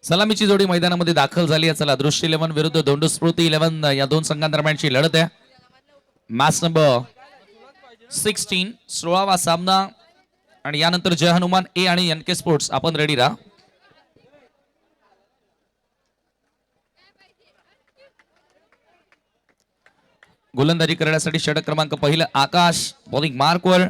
सलामीची जोडी मैदानामध्ये दाखल झाली आहे. चला, दृश्य 11 विरुद्ध धोंडू स्मृती 11 या दोन संघांदरम्यानची लढत आहे. मॅच नंबर 16 16वा सामना. आणि यानंतर जय हनुमान ए आणि एन के स्पोर्ट्स आपण रेडी राहा. गोलंदाजी करण्यासाठी षटक क्रमांक पहिलं आकाश बॉलिंग मार्कवर.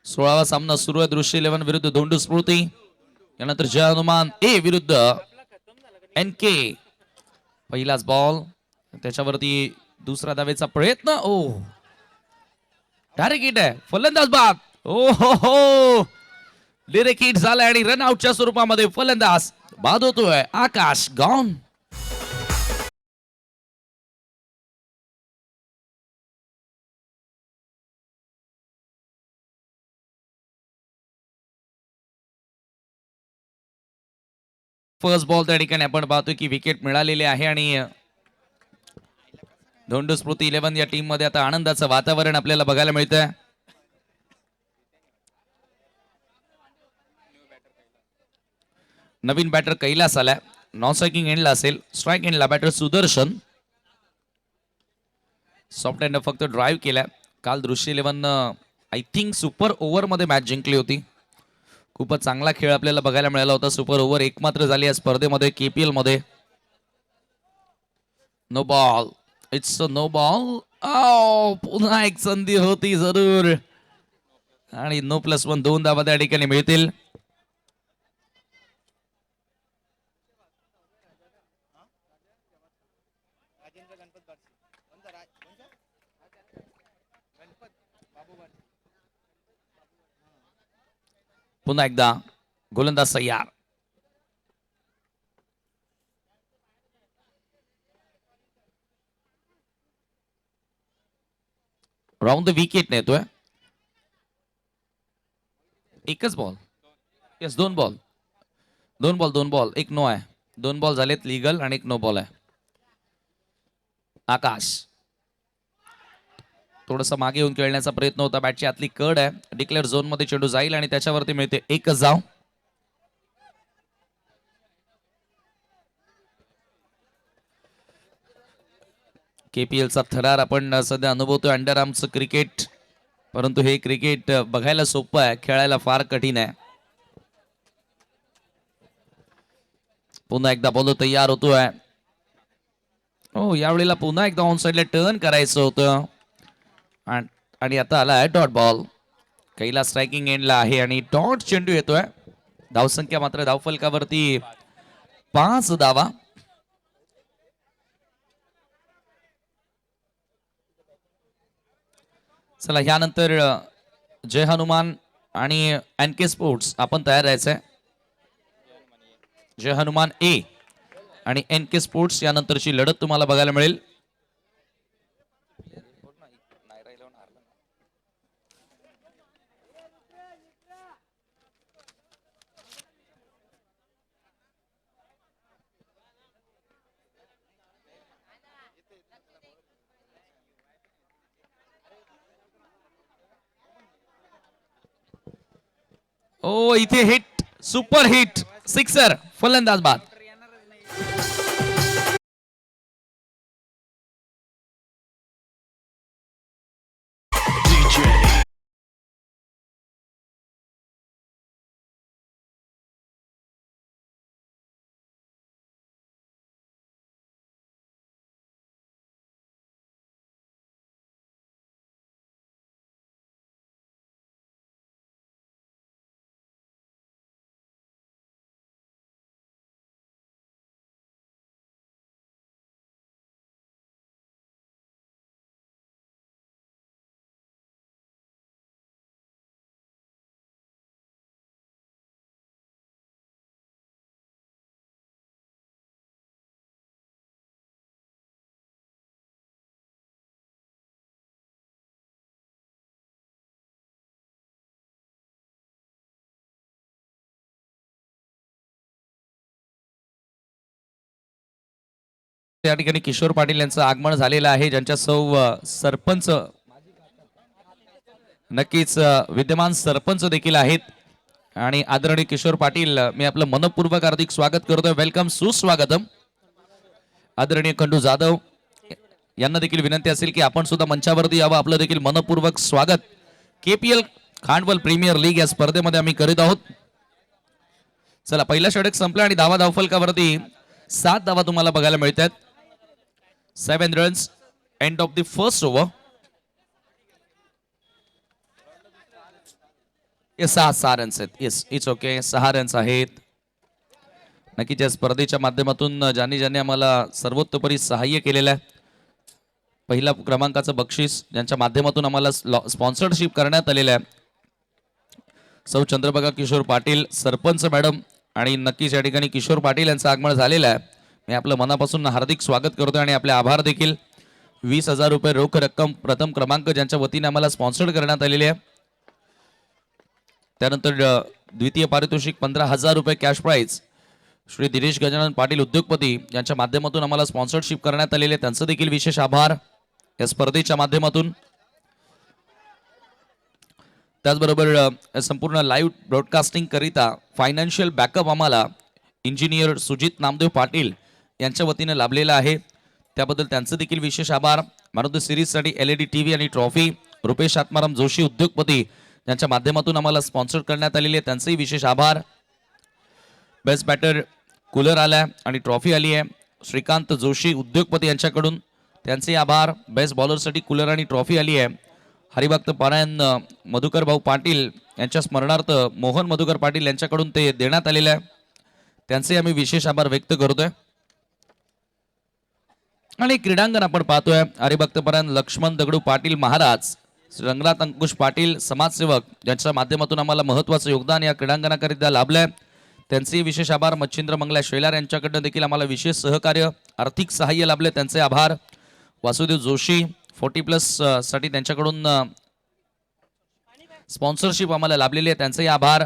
सोळावा सामना सुरू आहे. दृश्य 11 विरुद्ध धोंडू स्मृती. यानंतर जय हनुमान ए विरुद्ध एन के. पहिलाच बॉल, त्याच्यावरती दुसरा धावेचा प्रयत्न. ओ डायरेक्ट हिट आहे. फलंदाज बाद. ओ हो, डायरेक्ट हिट झालाय आणि रनआउटच्या स्वरूपामध्ये फलंदाज बाद होतोय. आकाश गॉन. फर्स्ट बॉल त्या ठिकाणी आपण पाहतोय की विकेट मिळालेले आहे आणि धोंडू स्मृती 11 या टीम मध्ये आता आनंदाचं वातावरण आपल्याला बघायला मिळतंय. नवीन बॅटर कैलास आलाय. नॉन स्ट्रायकिंग एंडला असेल. स्ट्राईक एंडला बॅटर सुदर्शन. सॉफ्ट एंड फक्त ड्राईव्ह केलाय. काल दृश्य 11 आय थिंक सुपर ओव्हर मध्ये मॅच जिंकली होती. खूपच चांगला खेळ आपल्याला बघायला मिळाला होता. सुपर ओव्हर एकमात्र झाली या स्पर्धेमध्ये केपीएल मध्ये. No ball, it's no ball. पुन्हा एक संधी होती जरूर आणि नो +1 दोन धावा त्या ठिकाणी मिळतील. पुन्हा एकदा गोलंदाज तयार. राऊंड द विकेट नेतोय. एकच बॉल. यस, दोन बॉल. दोन बॉल एक नो आहे. दोन बॉल झालेत लीगल आणि एक नो बॉल आहे. आकाश थोडस मागे येऊन खेळण्याचा प्रयत्न होता. बॅटची आतली कड आहे. डिक्लेअर झोन मध्ये चेंडू जाईल आणि त्याच्यावरती मिळते एकच धाव. केपीएलचा थरार आपण सध्या अनुभवतोय. अंडर आर्मचं क्रिकेट, परंतु हे क्रिकेट बघायला सोपं आहे, खेळायला फार कठीण आहे. पुन्हा एकदा बॉल तयार होतोय. हो, यावेळेला पुन्हा एकदा ऑन साइडला टर्न करायचं होतं आणि आता आलाय डॉट बॉल. कैलास स्ट्रायकिंग एंडला आहे आणि डॉट चेंडू येतोय. धावसंख्या मात्र धावफलकावरती 5 धावा. चला, यानंतर जय हनुमान आणि एन के स्पोर्ट्स आपण तयार राहायचंय. जय हनुमान ए आणि एन के स्पोर्ट्स यानंतरची लढत तुम्हाला बघायला मिळेल. ओ, इथे हिट, सुपर हिट, सिक्सर, फलंदाज बाद. या ठिकाणी किशोर पाटील यांचं आगमन झालेलं आहे, ज्यांच्या सरपंच नक्कीच विद्यमान सरपंच देखील आहेत. आणि आदरणीय किशोर पाटील, मी आपलं मनपूर्वक हार्दिक स्वागत करतोय. वेलकम, सुस्वागतम. आदरणीय खंडू जाधव यांना देखील विनंती असेल की आपण सुद्धा मंचावरती यावं. आपलं देखील मनपूर्वक स्वागत. KPL खांडवल प्रीमियर लीग या स्पर्धेमध्ये आम्ही करीत आहोत. चला, पहिला षटक संपला आणि धावा धावफलकावरती 7 धावा तुम्हाला बघायला मिळतात. 7 runs end of the first over. सहा रन्स आहेत. Yes, it's okay. 6 रन्स आहेत. नक्कीच या स्पर्धेच्या माध्यमातून ज्यांनी ज्यांनी आम्हाला सर्वोत्तपरी सहाय्य केलेलं आहे, पहिला क्रमांकाचं बक्षीस ज्यांच्या माध्यमातून आम्हाला स्पॉन्सरशिप करण्यात आलेलं आहे, सौ चंद्रभागा किशोर पाटील सरपंच मॅडम, आणि नक्कीच या ठिकाणी किशोर पाटील यांचं आगमन झालेलं आहे. मी आपलं मनापासून हार्दिक स्वागत करतोय आणि आपले आभार देखील. 20,000 रुपये रोख रक्कम प्रथम क्रमांक ज्यांच्या वतीने आम्हाला स्पॉन्सर्ड करण्यात आलेली आहे. त्यानंतर द्वितीय पारितोषिक 15,000 रुपये कॅश प्राइज श्री दिनेश गजानन पाटील उद्योगपती यांच्या माध्यमातून आम्हाला स्पॉन्सरशिप करण्यात आलेले, त्यांचं देखील विशेष आभार या स्पर्धेच्या माध्यमातून. त्याचबरोबर संपूर्ण लाईव्ह ब्रॉडकास्टिंग करिता फायनान्शियल बॅकअप आम्हाला इंजिनियर सुजित नामदेव पाटील यांच्या वतीने लाभलेला आहे, त्याबद्दल त्यांचं देखील विशेष आभार. मॅन ऑफ द सिरीजसाठी LED TV आणि ट्रॉफी रुपेश आत्माराम जोशी उद्योगपती यांच्या माध्यमातून आम्हाला स्पॉन्सर करण्यात आलेली आहे, त्यांचेही विशेष आभार. बेस्ट बॅटर कूलर आलाय आणि ट्रॉफी आली आहे श्रीकांत जोशी उद्योगपती यांच्याकडून, त्यांचे आभार. बेस्ट बॉलरसाठी कूलर आणि ट्रॉफी आली आहे हरिभक्त पारायण मधुकर भाऊ पाटील यांच्या स्मरणार्थ मोहन मधुकर पाटील यांच्याकडून ते देण्यात आलेले आहे, त्यांचे आम्ही विशेष आभार व्यक्त करतोय. आणि क्रीडांगण आपण पाहतोय, हरिभक्त पारायण लक्ष्मण दगडू पाटील महाराज, रंगनाथ अंकुश पाटील समाजसेवक ज्यांच्या माध्यमातून आम्हाला महत्वाचं योगदान या क्रीडांगणाकरिता लाभलंय, त्यांचे विशेष आभार. मच्छिंद्र मंगला शेलार यांच्याकडनं देखील आम्हाला विशेष सहकार्य आर्थिक सहाय्य लाभले, त्यांचे आभार. वासुदेव जोशी 40+ साठी त्यांच्याकडून स्पॉन्सरशिप आम्हाला लाभलेली आहे, त्यांचे आभार.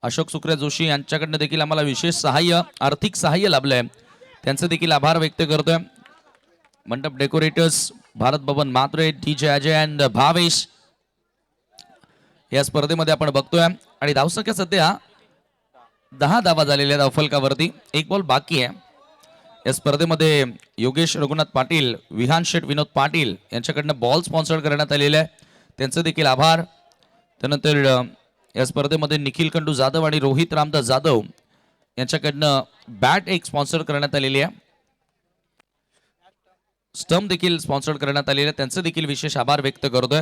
अशोक सुक्रे जोशी यांच्याकडनं देखील आम्हाला विशेष सहाय्य आर्थिक सहाय्य लाभलंय, त्यांचे देखील आभार व्यक्त करतोय. मंडप decorators Bharat Bhavan Matre, DJ Ajay and Bhavesh या स्पर्धेमध्ये आपण बघतोय. आणि धावसंख्या सध्या 10 धावा झालेल्या धावफलकावरती, 1 बॉल बाकी आहे. या स्पर्धेमध्ये योगेश रघुनाथ पाटील, विहान शेठ विनोद पाटील यांच्याकडनं बॉल स्पॉन्सर करण्यात आलेले आहे, त्यांचे देखील आभार. त्यानंतर या स्पर्धेमध्ये निखिल खंडू जाधव आणि रोहित रामदास जाधव यांच्याकडनं बॅट एक स्पॉन्सर करण्यात आलेली आहे, स्टंप देखील स्पॉन्सर करण्यात आलेले आहे, त्यांचे देखील विशेष आभार व्यक्त करतोय.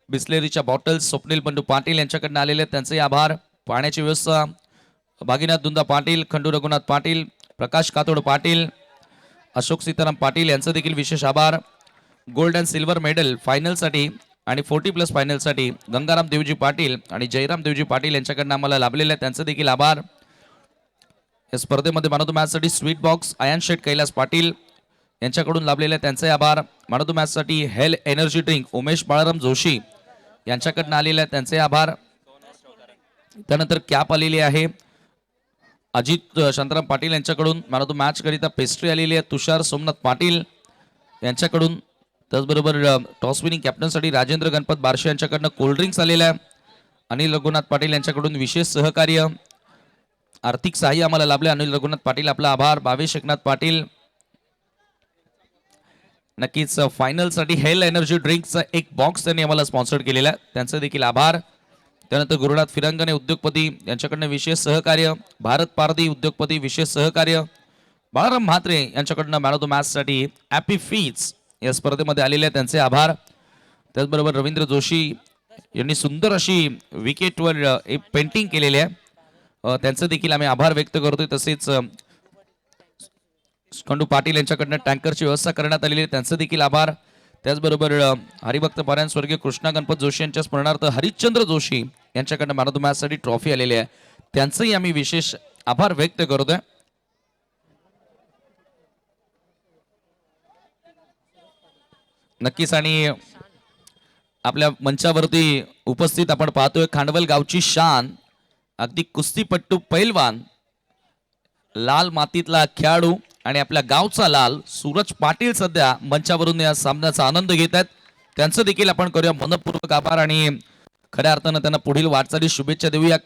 बिस्लेरीच्या बॉटल्स स्वप्नील बंडू पाटील यांच्याकडनं आलेले आहेत, त्यांचे आभार. पाण्याची व्यवस्था भागीनाथ दुंदा पाटील, खंडू रघुनाथ पाटील, प्रकाश कातोड पाटील, अशोक सीताराम पाटील यांचं देखील विशेष आभार. गोल्ड अँड सिल्वर मेडल फायनलसाठी आणि 40+ फायनलसाठी गंगाराम देवजी पाटील आणि जयराम देवजी पाटील यांच्याकडनं आम्हाला लाभलेले आहे, त्यांचे देखील आभार. या स्पर्धेमध्ये मॅन ऑफ द मॅचसाठी स्वीट बॉक्स आयन शेठ कैलास पाटील यांच्याकडून लाभलेले आहे, त्यांचे आभार. मॅन ऑफ द मॅचसाठी health energy drink Umesh Balaram Joshi यांच्याकडनं आलेले आहे, त्यांचे आभार. त्यानंतर कॅप आलेली आहे अजित शांताराम पाटील यांच्याकडून. मॅन ऑफ द मॅच करिता पेस्ट्री आलेली आहे तुषार सोमनाथ पाटील यांच्याकडून. त्याचबरोबर टॉस विनिंग कॅप्टनसाठी राजेंद्र गणपत बारशे यांच्याकडनं कोल्ड्रिंक्स आलेलं आहे. अनिल रघुनाथ पाटील यांच्याकडून विशेष सहकार्य आर्थिक सहाय्य आम्हाला लाभले, अनिल रघुनाथ पाटील आपला आभार. भावेश एकनाथ पाटील नक्कीच फायनलसाठी हेल्थ एनर्जी ड्रिंकचा एक बॉक्स त्यांनी आम्हाला स्पॉन्सर केलेला आहे, त्यांचे देखील आभार. त्यानंतर गुरुनाथ फिरंगणे उद्योगपती यांच्याकडनं विशेष सहकार्य, भारत पारधी उद्योगपती विशेष सहकार्य, बाळाराम म्हात्रे यांच्याकडनं मॅन ऑफ द मॅचसाठी हॅपी फीज या स्पर्धेमध्ये आलेले आहेत, त्यांचे आभार. त्याचबरोबर रवींद्र जोशी यांनी सुंदर अशी विकेटवर एक पेंटिंग केलेली आहे, त्यांचं देखील आम्ही आभार व्यक्त करतोय. तसेच खंडू पाटील यांच्याकडनं टँकरची व्यवस्था करण्यात आलेली आहे, त्यांचं देखील आभार. त्याचबरोबर हरिभक्त पारायण स्वर्गीय कृष्णा गणपत जोशी यांच्या स्मरणार्थ हरिश्चंद्र जोशी यांच्याकडनं मॅन ऑफ द मॅचसाठी ट्रॉफी आलेली आहे, त्यांचंही आम्ही विशेष आभार व्यक्त करतोय. नक्कीच. आणि आपल्या मंचावरती उपस्थित आपण पाहतोय खांडवल गावची शान, अगदी कुस्तीपट्टू पैलवान, लाल मातीतला खेळाडू आणि आपल्या गावचा लाल सूरज पाटील सध्या मंचावरून या सामन्याचा आनंद घेत आहेत. त्यांचं देखील आपण करूया मनपूर्वक आभार आणि खऱ्या अर्थानं त्यांना पुढील वाटचाली शुभेच्छा देऊया.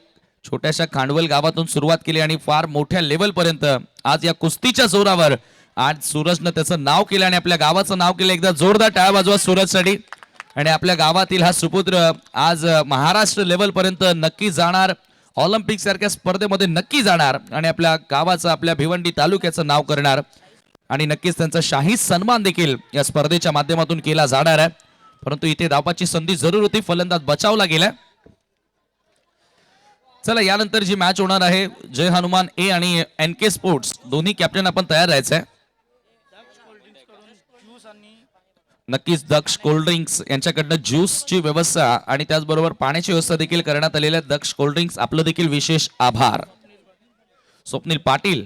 छोट्याशा खांडवल गावातून सुरुवात केली आणि फार मोठ्या लेवल पर्यंत आज या कुस्तीच्या जोरावर आज सूरजनं त्याचं नाव केलं आणि आपल्या गावाचं नाव केलं. एकदा जोरदार टाळ्या वाजवा सूरजसाठी. आणि आपल्या गावातील हा सुपुत्र आज महाराष्ट्र लेवल पर्यंत नक्की जाणार, ऑलिम्पिक सारख्या स्पर्धेमध्ये नक्की जाणार आणि आपल्या गावाचं आपल्या भिवंडी तालुक्याचं नाव करणार आणि नक्कीच त्यांचा शाही सन्मान देखील या स्पर्धेच्या माध्यमातून केला जाणार आहे. परंतु इथे धावाची संधी जरूर होती, फलंदाज बचावला गेला. चला यानंतर जी मॅच होणार आहे जय हनुमान ए आणि NK स्पोर्ट्स दोन्ही कॅप्टन आपण तयार राहायचंय. नक्कीच दक्ष कोल्ड्रिंक्स यांच्याकडनं ज्यूसची व्यवस्था आणि त्याचबरोबर पाण्याची व्यवस्था देखील करण्यात आलेली आहे. दक्ष कोल्ड्रिंक्स आपलं देखील विशेष आभार. स्वप्नील पाटील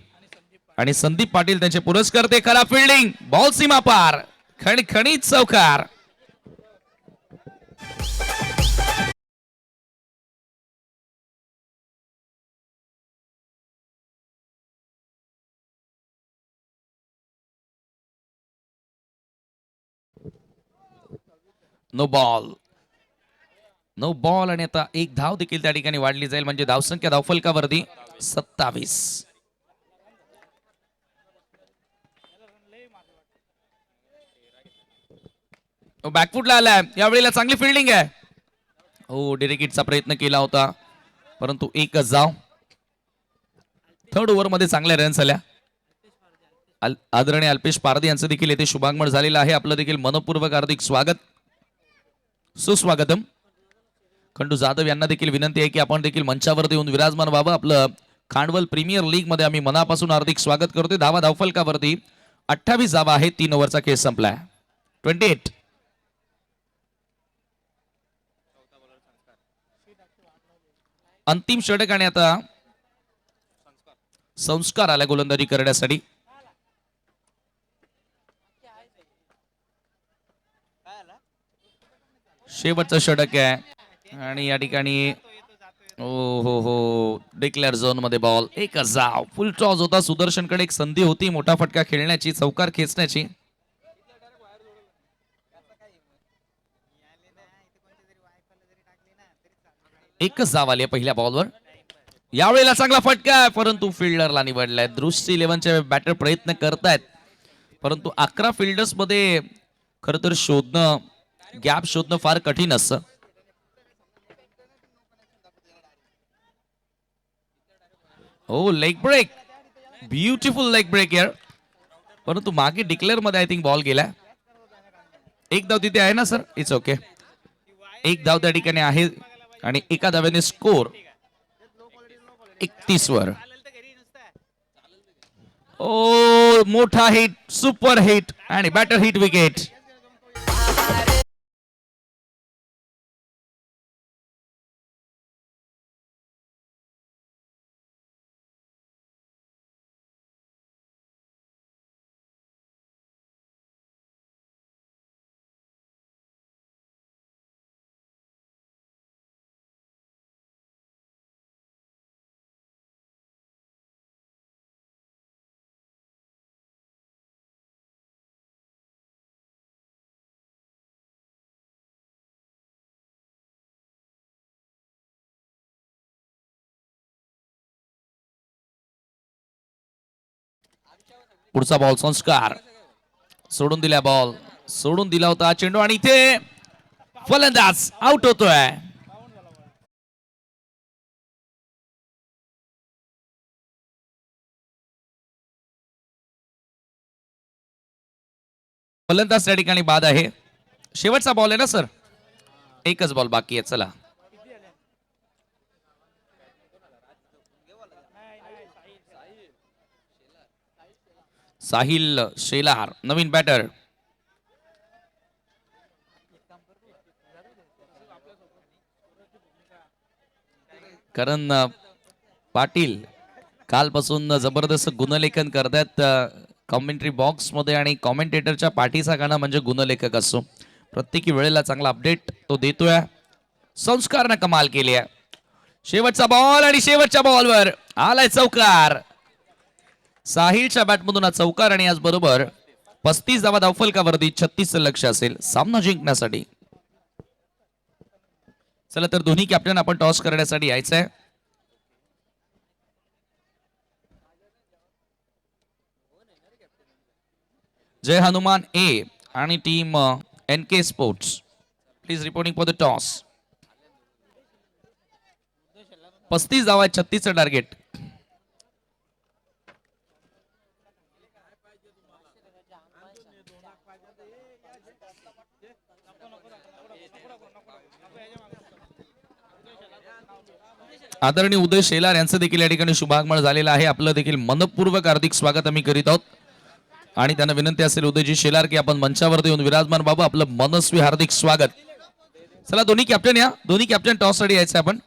आणि संदीप पाटील त्यांचे पुरस्कार. ते खरा फिल्डिंग, बॉल सीमा पार, खणखणीत चौकार. नो बॉल, नो बॉल आणि आता एक धाव देखील त्या ठिकाणी वाढली जाईल म्हणजे धावसंख्या धावफलकावरती 27. बॅकफुटला आलाय, यावेळेला चांगली फिल्डिंग आहे. हो डेरिकेटचा प्रयत्न केला होता परंतु एकच धाव. थर्ड ओव्हर मध्ये चांगल्या रन्स आल्या. आदरणीय अल्पेश पारधी यांचं देखील येथे शुभागमन झालेलं आहे. आपलं देखील मनपूर्वक हार्दिक स्वागत, सुस्वागतम. खंडू जाधव यांना देखील विनंती आहे की आपण देखील मंचावरती येऊन विराजमान व्हावं. आपलं खांडवल प्रीमियर लीग मध्ये आम्ही मनापासून हार्दिक स्वागत करतोय. धावा धावफलकावरती 28 धावा आहे. 3 ओव्हरचा खेळ संपलाय. 28. अंतिम षटक आणि आता संस्कार आला गोलंदाजी करण्यासाठी. शेवटचं षटक आहे आणि या ठिकाणी हो डिक्लेअर झोन मध्ये बॉल. एक धाव. फुल टॉस होता. सुदर्शनकडे एक संधी होती मोठा फटका खेळण्याची, चौकार खेचण्याची. एकच धाव आली पहिल्या बॉलवर. यावेळेला चांगला फटका आहे परंतु फिल्डरला निवडलाय. दृष्टी 11चे बॅटर प्रयत्न करतायत परंतु 11 फिल्डर्स मध्ये खर तर शोधणं, गॅप शोधणं फार कठीण असतं. हो leg break, beautiful leg break यार. परंतु मागे डिक्लेअर मध्ये आय थिंक बॉल गेला. एक धाव तिथे आहे ना सर? It's okay. एक धाव त्या ठिकाणी आहे आणि एका धाव्याने स्कोर 31 वर. ओ मोठा हिट, सुपर हिट आणि बॅटर हिट विकेट. पुढचा बॉल संस्कार सोडून दिला. बॉल सोडून दिला होता चेंडू आणि इथे फलंदाज आउट होतोय. फलंदाज त्या ठिकाणी बाद आहे. शेवटचा बॉल आहे ना सर? एकच बॉल बाकी आहे. चला साहिल शेलार नवीन बॅटर. करण पाटील कालपासून जबरदस्त गुणलेखन करतात कॉमेंट्री बॉक्स मध्ये आणि कॉमेंटेटरच्या पाठीचा गाणं म्हणजे गुणलेखक असतो. प्रत्येकी वेळेला चांगला अपडेट तो देतोय. संस्कारनं कमाल केली आहे. शेवटचा बॉल आणि शेवटच्या बॉलवर आलाय चौकार. साहिलच्या बॅटमधून हा चौकार आणि याचबरोबर 35 धावा धावफलकावरती 36 लक्ष असेल सामना जिंकण्यासाठी. चला तर दोन्ही कॅप्टन आपण टॉस करण्यासाठी यायचंय. जय हनुमान ए आणि team NK sports please reporting for the toss. 35 धावा 36 टार्गेट. आदरणीय उदय शेलार यांचं देखील या ठिकाणी शुभागमन झालेलं आहे. आपलं देखील मनपूर्वक हार्दिक स्वागत आम्ही करीत आहोत आणि त्यांना विनंती असेल उदयजी शेलार की आपण मंचावरती येऊन विराजमान बाबू आपलं मनस्वी हार्दिक स्वागत. चला दोन्ही कॅप्टन या, दोन्ही कॅप्टन टॉस साठी यायचं आपण.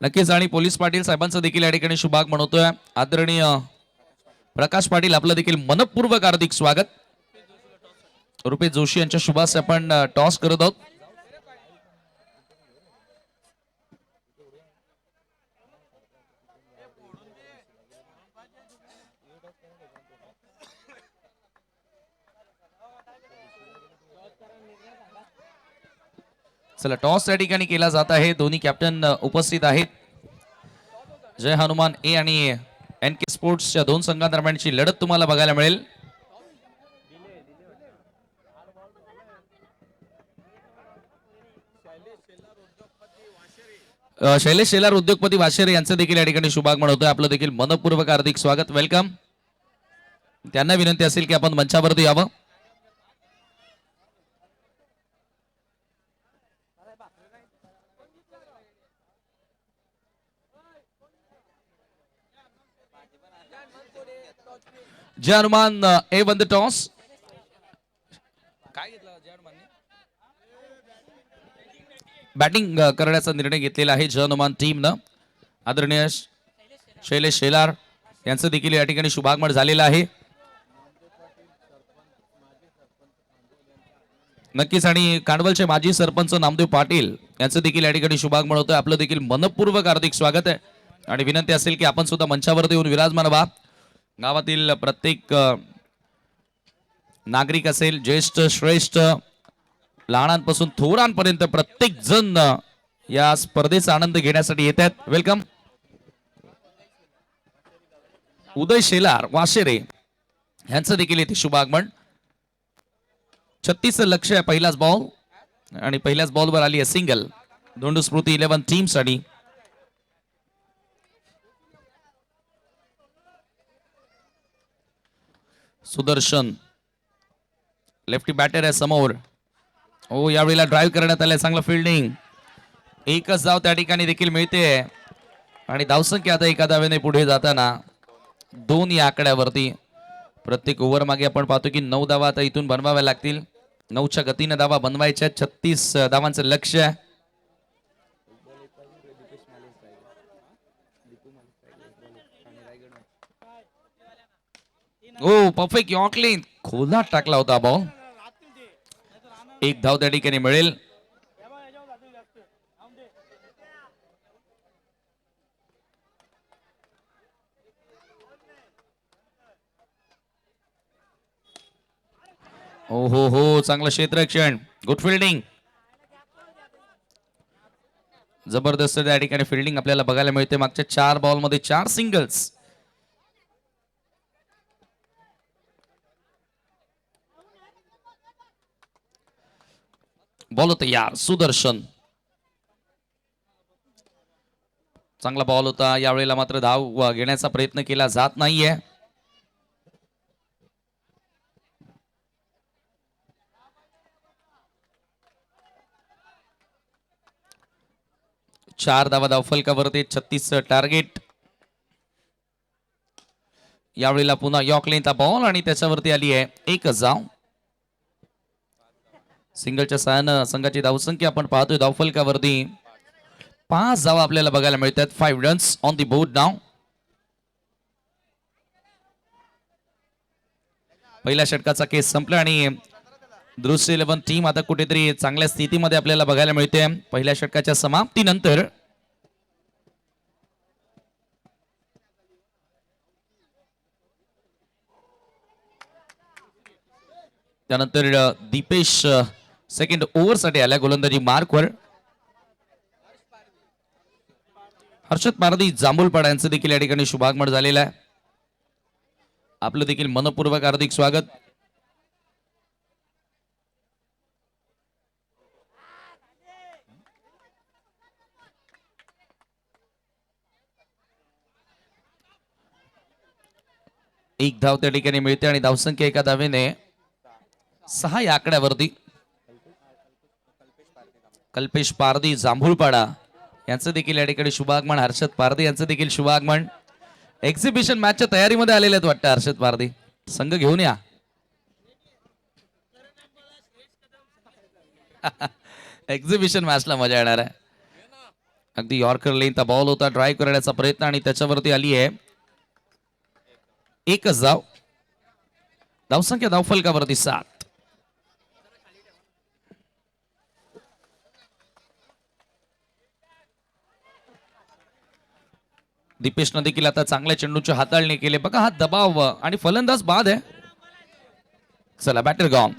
नक्कीच आणि पोलीस पाटील साहेबांचं देखील या ठिकाणी शुभागमन होतोय. आदरणीय प्रकाश पाटील आपलं देखील मनपूर्वक हार्दिक स्वागत. रुपेश जोशी यांच्या शुभास आपण टॉस करत आहोत. चला टॉस या ठिकाणी केला जात आहे. दोन्ही कॅप्टन उपस्थित आहेत. जय हनुमान ए आणि NK स्पोर्ट्सच्या दोन संघांदरम्यानची लढत तुम्हाला बघायला मिळेल. शैलेश शेलार उद्योगपती वाशेरे यांचं देखील या ठिकाणी शुभागमन होतोय. आपलं देखील मनपूर्वक हार्दिक स्वागत, वेलकम. त्यांना विनंती असेल की आपण मंचावरती यावं. जय हनुमान ए वन द टॉस. काय घेतलं जय हनुमानने? बॅटिंग करण्याचा निर्णय घेतलेला आहे जय हनुमान टीमनं. आदरणीय शैलेश शेलार यांचं देखील या ठिकाणी शुभागमन झालेलं आहे. नक्कीच आणि कांडवलचे माजी सरपंच नामदेव पाटील यांचं देखील या ठिकाणी शुभागमन होतं. आपलं देखील मनपूर्वक हार्दिक स्वागत आहे आणि विनंती असेल की आपण सुद्धा मंचावरती येऊन विराजमान व्हा. गावातील प्रत्येक नागरिक असेल, ज्येष्ठ श्रेष्ठ, लहानांपासून थोरांपर्यंत प्रत्येक जण या स्पर्धेचा आनंद घेण्यासाठी येत आहेत. वेलकम. उदय शेलार वाशेरे यांचं देखील येथे शुभागमन. 36 लक्ष आहे पहिलाच बॉल आणि पहिल्याच बॉलवर आली आहे सिंगल. धोंडू स्मृती 11 टीम साठी. सुदर्शन लेफ्टी बॅटर आहे समोर. हो यावेळेला ड्राईव्ह करण्यात आलंय, चांगलं फिल्डिंग. एकच धाव त्या ठिकाणी देखील मिळते आणि धावसंख्या आता एका धावेने पुढे जाताना 2 या आकड्यावरती. प्रत्येक ओव्हर मागे आपण पाहतो की 9 धावा आता इथून बनवाव्या लागतील. 9च्या गतीने धावा बनवायच्या. 36 धावांचं लक्ष आहे. ओ परफेक्ट यॉर्कलिन खोलात टाकला होता बॉल. एक धाव त्या ठिकाणी मिळेल. हो हो हो चांगलं क्षेत्ररक्षण, गुड फिल्डिंग. जबरदस्त त्या ठिकाणी फिल्डिंग आपल्याला बघायला मिळते. मागच्या 4 बॉलमध्ये 4 सिंगल्स. बॉल तयार. सुदर्शन चांगला बॉल होता. यावेळेला मात्र धाव घेण्याचा प्रयत्न केला जात नाहीये. चार धावा धावफलकावरती 36 टार्गेट. यावेळेला पुन्हा यॉर्कलेनचा बॉल आणि त्याच्यावरती आली आहे एकच धाव. सिंगलच्या सहाय्यानं संघाची धावसंख्या आपण पाहतोय धावफलकावरती 5 धावा आपल्याला बघायला मिळतात. 5 रन्स ऑन दी बोर्ड नाव. पहिल्या षटकाचा केस संपला आणि दृश्य 11 टीम आता कुठेतरी चांगल्या स्थितीमध्ये आपल्याला बघायला मिळते पहिल्या षटकाच्या समाप्तीनंतर. त्यानंतर दीपेश सेकंड ओव्हर साठी आल्या गोलंदाजी मार्कवर. हर्षद पारधी जांभूलपाडा यांचं देखील या ठिकाणी शुभागमन झालेलं आहे. आपलं देखील मनपूर्वक हार्दिक स्वागत. एक धाव त्या ठिकाणी मिळते आणि धावसंख्या एका धावेने 6 या आकड्यावरती. कल्पेश पारधी जांभूळपाडा यांचं देखील या ठिकाणी शुभागमन. हर्षद पारधी यांचं देखील शुभागमन. एक्झिबिशन मॅचच्या तयारीमध्ये आलेले आहेत वाटतं हर्षद पारधी. संघ घेऊन या. एक्झिबिशन मॅचला मजा येणार आहे. अगदी यॉर्कर लेनचा बॉल होता, ड्राईव्ह करण्याचा प्रयत्न आणि त्याच्यावरती आली आहे एकच धाव. धावसंख्या धावफलकावरती 7. दीपेशनं देखील आता चांगल्या चेंडूची हाताळणी केली. बघा हा दबाव आणि फलंदाज बाद आहे. चला बॅटर गॉन.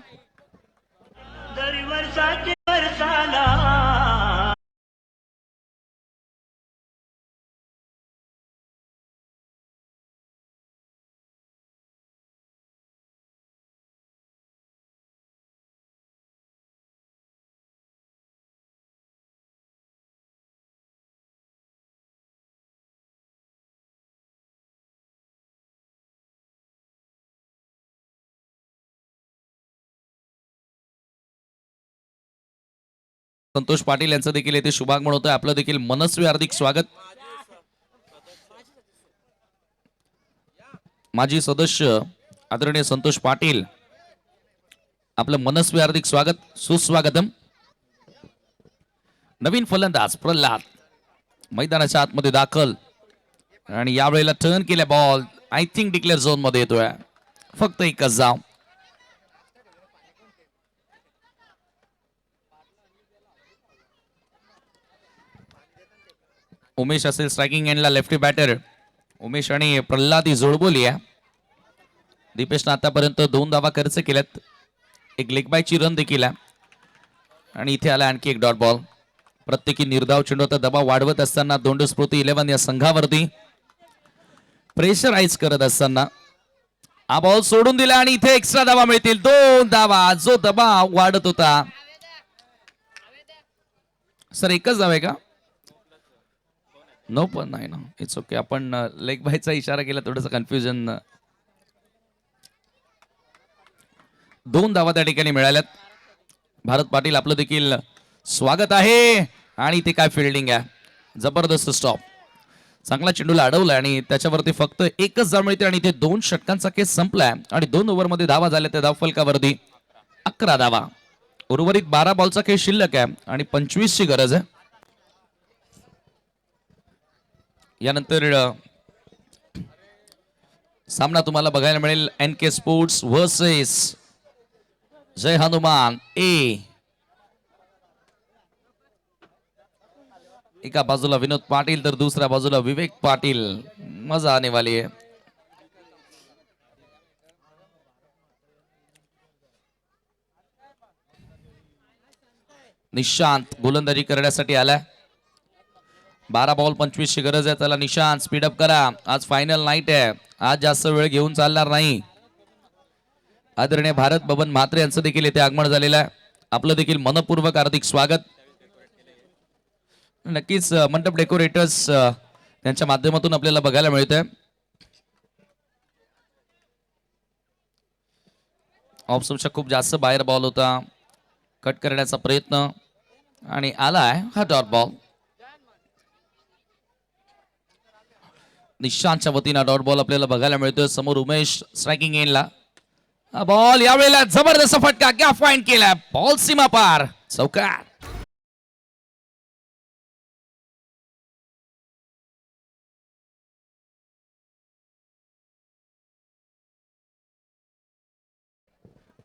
संतोष पाटील यांचं देखील येथे शुभागमन होतंय. आपलं देखील मनस्वी हार्दिक स्वागत. माजी सदस्य आदरणीय संतोष पाटील, आपलं मनस्वी हार्दिक स्वागत, सुस्वागतम. नवीन फलंदाज प्रल्हाद मैदानाच्या आतमध्ये दाखल आणि यावेळेला टर्न केल्या ball I think declare zone मध्ये येतोय. फक्त एकच धाव. उमेश असेल स्ट्रायकिंग एंडला लेफ्टी बॅटर. उमेश आणि प्रल्हाद ही जोडबोली आहे. दीपेशनं आतापर्यंत 2 धावा खर्च केल्यात. एक लेग बायची रन देखील आहे आणि इथे आला आणखी एक डॉट बॉल. प्रत्येकी निर्धाव चेंडू आता दबाव वाढवत असताना दोंड स्फूर्ती 11 या संघावरती प्रेशराईज करत असताना हा बॉल सोडून दिला आणि इथे एक्स्ट्रा धावा मिळतील. 2 धावा. जो दबाव वाढत होता. सर एकच धाव आहे का? नो पण नाही ना. It's okay. आपण लेग बायचा इशारा केला थोडंसं कन्फ्युजन. 2 धावा त्या ठिकाणी मिळाल्यात. भारत पाटील आपलं देखील स्वागत आहे आणि ते काय फिल्डिंग आहे. जबरदस्त स्टॉप. चांगला चेंडूला अडवलाय आणि त्याच्यावरती फक्त एकच धाव मिळते आणि इथे 2 षटकांचा केस संपलाय आणि 2 ओव्हर मध्ये धावा झाल्या. त्या धाव फलकावरती 11 धावा. उर्वरित 12 बॉलचा खेळ शिल्लक आहे आणि 25 ची गरज आहे. यानंतर सामना तुम्हाला बघायला मिळेल NK स्पोर्ट्स वर्सेस जय हनुमान ए. एका बाजूला विनोद पाटील तर दुसऱ्या बाजूला विवेक पाटील. मजा आने वाली है. निशांत गोलंदाजी करण्यासाठी आलाय. 12 बॉल 25 ची गरज आहे. त्याला निशांत स्पीडअप करा. आज फायनल नाईट आहे. आज जास्त वेळ घेऊन चालणार नाही. आदरणीय भारत बबन म्हात्रे यांचं देखील येथे आगमन झालेलं आहे. आपलं देखील मनपूर्वक हार्दिक स्वागत. नक्कीच मंडप डेकोरेटर्स त्यांच्या माध्यमातून आपल्याला बघायला मिळतंय. ऑप्शनच्या खूप जास्त बाहेर बॉल होता. कट करण्याचा प्रयत्न आणि आलाय हा डॉट बॉल. निशांतच्या वतीनं डॉट बॉल आपल्याला बघायला मिळतोय. समोर उमेश स्ट्रायकिंग एंडला. बॉल यावेळेला जबरदस्त फटका. क्या फाईन केला. बॉल सीमा पार. चौकार.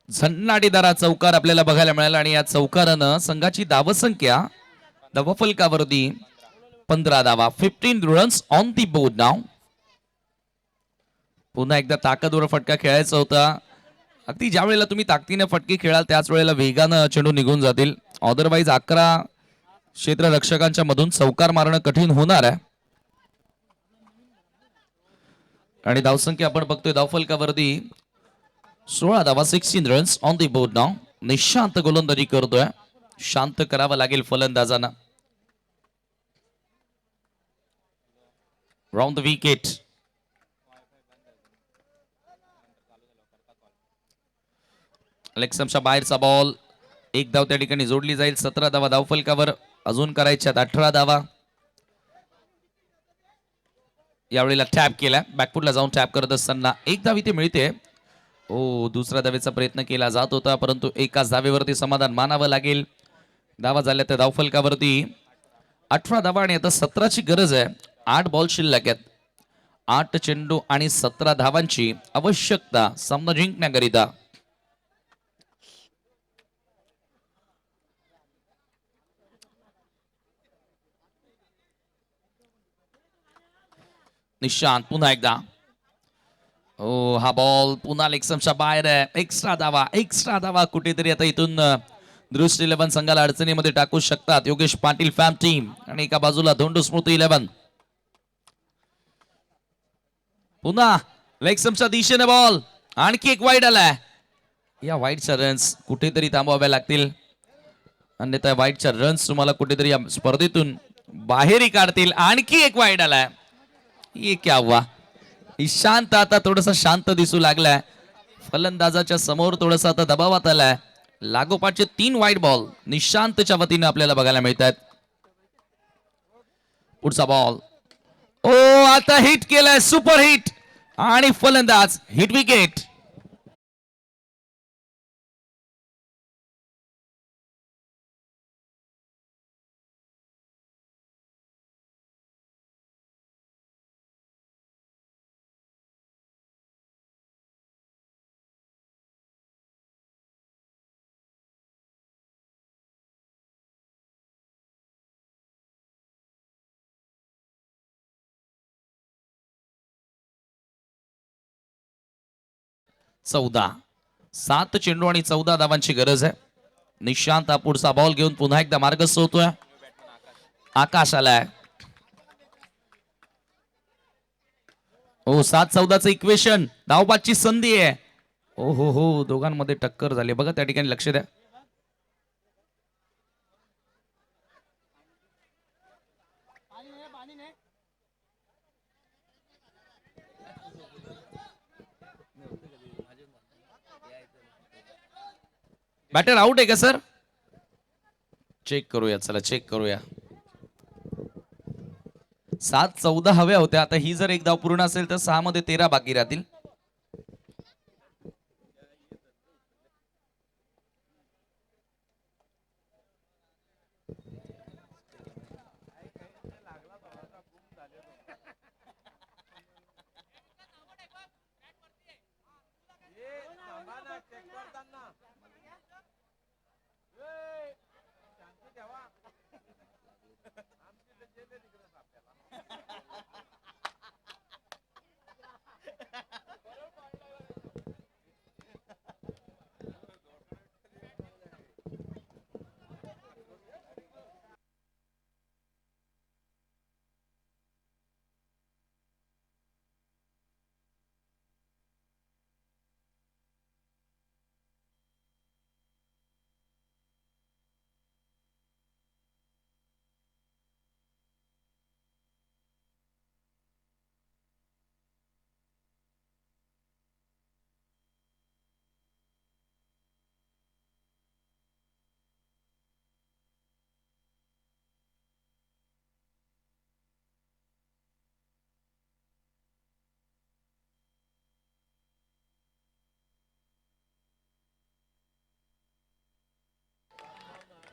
झन्नाटीदारा चौकार आपल्याला बघायला मिळाला आणि या चौकारानं संघाची धावसंख्या धावफलकावरती 15 धावा. 15 रन्स ऑन दी बोर्ड नाव. पुन्हा एकदा ताकदवर फटका खेळायचा होता. अगदी ज्या वेळेला तुम्ही ताकदीने फटके खेळाल त्याच वेळेला वेगानं चेंडू निघून जातील. अदरवाईज 11 क्षेत्ररक्षकांच्या मधून चौकार मारणं कठीण होणार आहे. आणि धावसंख्या आपण बघतोय धावफलकावरती 16 धावा. 16 रन्स ऑन दी बोर्ड नाव. निशांत गोलंदाजी करतोय. शांत करावं लागेल फलंदाजांना. Round the wicket. लेगस्टंपच्या बाहेरचा बॉल. एक धाव त्या ठिकाणी जोडली जाईल. 17 धावा धावफलकावर अजून करायच्यात. 18 धावा. यावेळेला टॅप केला. बॅकफुटला जाऊन टॅप करत असताना एक धाव इथे मिळते. दुसऱ्या धावेचा प्रयत्न केला जात होता परंतु एकाच धावेवरती समाधान मानावं लागेल. धावा झाल्या त्या धावफलकावरती 18 धावा आणि आता 17ची गरज आहे. 8 बॉल शिल्लक आहेत. 8 चेंडू आणि 17 धावांची आवश्यकता सामना जिंकण्याकरिता. निशांत पुन्हा एकदा. हा बॉल पुन्हा लेगस्टंपच्या बाहेर आहे. एक्स्ट्रा धावा कुठेतरी आता इथून दृष्टी 11 संघाला अडचणीमध्ये टाकू शकतात योगेश पाटील फॅम टीम. आणि एका बाजूला धोंडू स्मृती 11. पुन्हा लेगस्टंपच्या दिशेने बॉल. आणखी एक वाईड आलाय. या वाईडच्या रन्स कुठेतरी थांबवाव्या लागतील. अन्यथा वाईडच्या रन्स तुम्हाला कुठेतरी या स्पर्धेतून बाहेरही काढतील. आणखी एक वाईड आलाय. ये क्या हुआ. शांत आता थोडासा शांत दिसू लागलाय. फलंदाजाच्या समोर थोडासा आता दबावात आलाय. लागोपाठचे 3 वाईड बॉल निशांतच्या वतीने आपल्याला बघायला मिळतात. पुढचा बॉल. आता हिट केलाय. सुपर हिट आणि फलंदाज हिट विकेट. चौदा. 7 चेंडू आणि 14 धावांची गरज आहे. निशांत हा पुढचा बॉल घेऊन पुन्हा एकदा मार्गस्थ होतोय. आकाश आलाय. 7-14चं इक्वेशन. धावबादची संधी आहे. हो दोघांमध्ये टक्कर झाली बघा त्या ठिकाणी. लक्ष द्या. बॅटर आउट आहे का सर. चेक करूया. चला चेक करूया. 7-14 हव्या होत्या. आता ही जर एक धाव पूर्ण असेल तर 6 मध्ये 13 बाकी राहतील.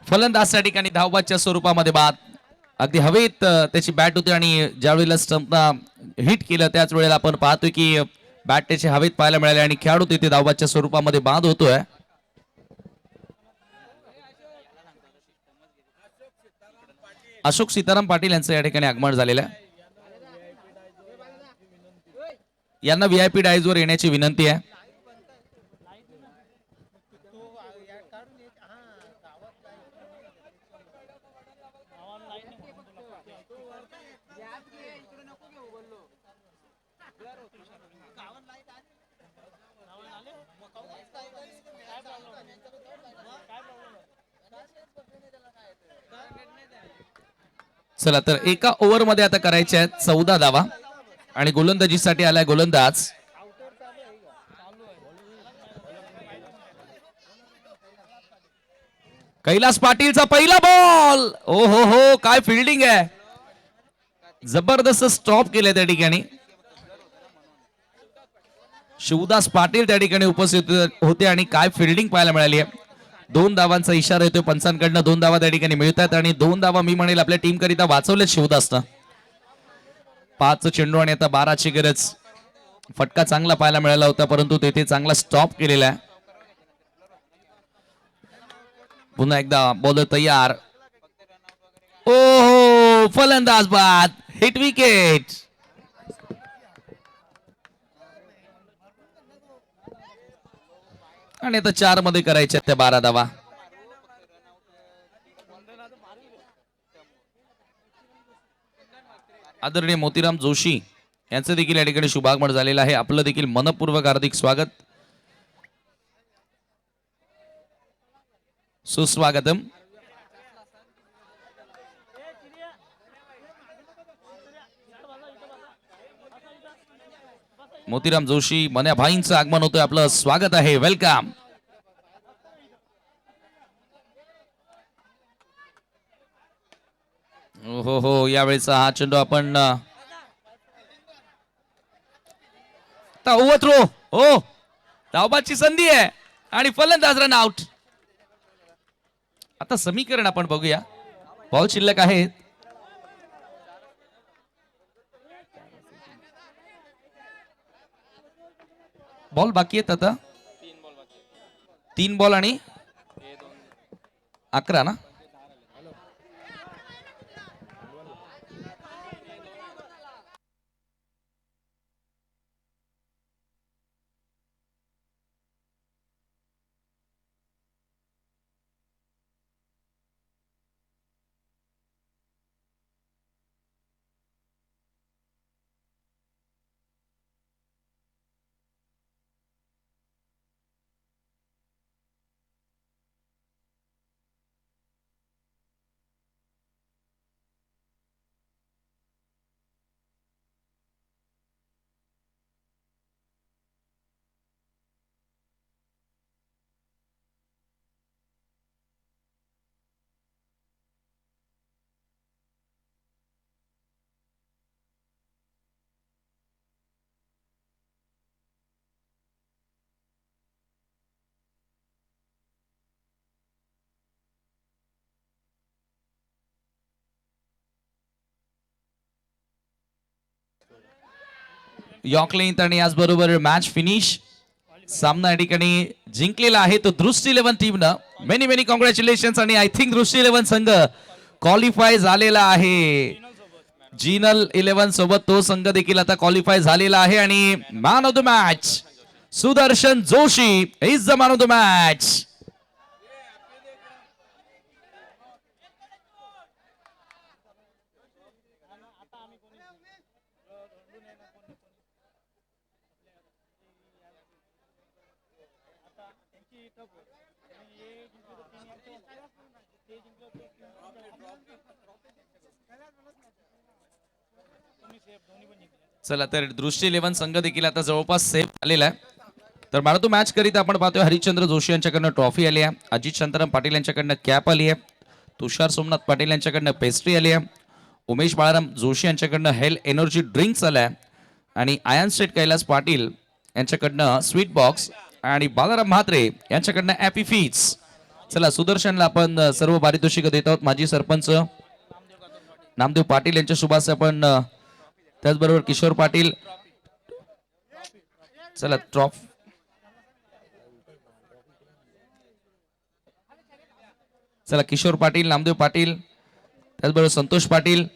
फलंदाज त्या ठिकाणी धावबादच्या स्वरूपामध्ये बाद. अगदी हवेत त्याची बॅट होती आणि ज्या वेळेला स्टंपना हिट केलं त्याच वेळेला आपण पाहतोय की बॅट त्याची हवेत पाहायला मिळाली आणि खेळाडू तिथे धावबादच्या स्वरूपामध्ये बाद होतोय. अशोक सीताराम पाटील यांचं या ठिकाणी आगमन झालेलं आहे. यांना व्हीआयपी डायज वर येण्याची विनंती आहे. चला तर एका ओव्हर मध्ये आता करायचे आहेत 14 धावा आणि गोलंदाजीसाठी आलाय गोलंदाज कैलास पाटीलचा पहिला बॉल. ओ हो काय फिल्डिंग आहे, जबरदस्त स्टॉप केले त्या ठिकाणी. शिवदास पाटील त्या ठिकाणी उपस्थित होते आणि काय फिल्डिंग पाहायला मिळाली आहे. 2 धावांचा इशारा येतोय पंचांकडनं. 2 धावा त्या ठिकाणी मिळतात आणि 2 धावा मी म्हणेल आपल्या टीम करिता वाचवलेत शिवदासनं. 5 चेंडू आणि आता 12ची गरज. फटका चांगला पाहायला मिळाला होता परंतु तेथे चांगला स्टॉप केलेला आहे. पुन्हा एकदा बॉलर तयार. ओ फलंदाज बाद, हिट विकेट. आणि आता 4 मध्ये करायच्या त्या 12 धावा. आदरणीय मोतीराम जोशी यांचं देखील या ठिकाणी शुभागमन झालेलं आहे. आपलं देखील मनपूर्वक हार्दिक स्वागत, सुस्वागतम. मोतीराम जोशी मन्या भाईंचं आगमन होतंय, आपलं स्वागत आहे, वेलकम. हो यावेळेचा हा चेंडू आपण ओव्हरथ्रो. हो धावबाची संधी आहे आणि फलंदाज रन आउट. आता समीकरण आपण बघूया. बॉल शिल्लक आहेत. बॉल बाकी आहेत आता 3 बॉल आणि 11 ना. यॉर्क लेंथ आणि याचबरोबर मॅच फिनिश. सामना या ठिकाणी जिंकलेला आहे तो दृष्टी 11 टीमनं. Many many congratulation. आणि आय थिंक दृष्टी 11 संघ क्वालिफाय झालेला आहे. जिनल 11 सोबत तो संघ देखील आता क्वालिफाय झालेला आहे. आणि man of the match Sudarshan Joshi is the man of the match. चला तर दृष्टी 11 संघ देखील आता जवळपास सेफ झालेला आहे. तर मला तो मॅच करीत आपण पाहतोय हरिश्चंद्र जोशी यांच्याकडनं ट्रॉफी आली आहे. अजित शांताराम पाटील यांच्याकडनं कॅप आली आहे. तुषार सोमनाथ पाटील यांच्याकडनं पेस्ट्री आली आहे. उमेश बाळाराम जोशी यांच्याकडनं हेल्थ एनर्जी ड्रिंक्स आल्या. आणि आयन स्टेट कैलास पाटील यांच्याकडनं स्वीट बॉक्स आणि बालाराम म्हात्रे यांच्याकडनं हॅपी फीज. चला सुदर्शनला आपण सर्व पारितोषिक देत आहोत. माजी सरपंच नामदेव पाटील यांच्या शुभास आपण, त्याचबरोबर किशोर पाटील. चला चला किशोर पाटील, नामदेव पाटील, त्याचबरोबर संतोष पाटील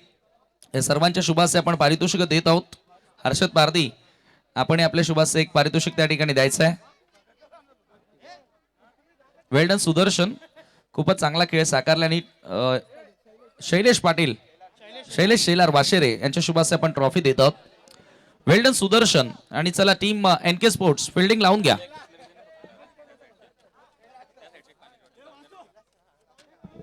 या सर्वांच्या शुभाचे आपण पारितोषिक देत आहोत. हर्षद पारधी आपण आपल्या शुभाचे एक पारितोषिक त्या ठिकाणी द्यायचं आहे. वेल्डन सुदर्शन खूपच चांगला खेळ साकारल्याने शैलेश पाटील शैलेश शेलार वाशेरे यांच्या शुभाचे आपण ट्रॉफी देत आहोत. वेल्डन सुदर्शन आणि चला टीम एनके स्पोर्ट्स फिल्डिंग लावून घ्या.